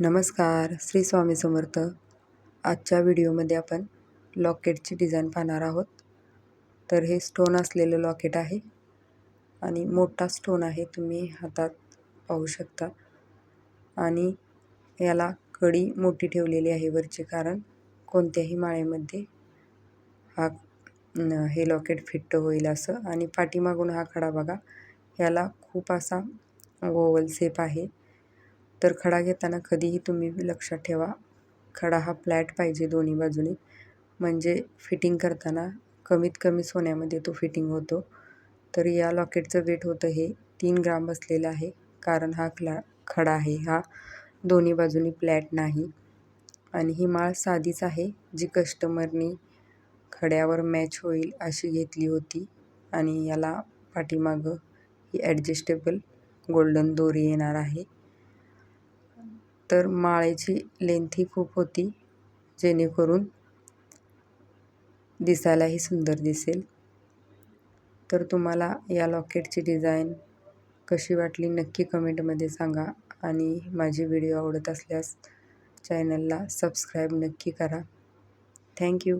नमस्कार, श्री स्वामी समर्थ. आजच्या व्हिडिओमध्ये आपण लॉकेटची डिझाईन पाहणार आहोत. तर हे स्टोन असलेलं लॉकेट आहे आणि मोठा स्टोन आहे, तुम्ही हातात पाहू शकता. आणि याला कडी मोठी ठेवलेली आहे वरची, कारण कोणत्याही माळेमध्ये हे लॉकेट फिट होईल असं. आणि पाठीमागून हा खडा बघा, याला खूप असा ओव्हल शेप आहे. तर खडा घेताना कधीही तुम्ही लक्षात ठेवा, खडा हा फ्लॅट पाहिजे दोन्ही बाजूनी, म्हणजे फिटिंग करताना कमीत कमी सोन्यामध्ये तो फिटिंग होतो. तर या लॉकेटचं वेट होतं हे 3 ग्राम बसलेलं आहे, कारण हा खडा आहे हा दोन्ही बाजूनी फ्लॅट नाही. आणि ही माळ साधीच आहे, जी कस्टमरनी खड्यावर मॅच होईल अशी घेतली होती. आणि याला पाठीमागं ही ॲडजस्टेबल गोल्डन दोरी येणार आहे. तर माळेची लेंथ ही खूप होती, जेणेकरून दिसायलाही सुंदर दिसेल. तर तुम्हाला या लॉकेटची डिझाईन कशी वाटली नक्की कमेंटमध्ये सांगा. आणि माझी व्हिडिओ आवडत असल्यास चॅनलला सबस्क्राईब नक्की करा. थँक्यू.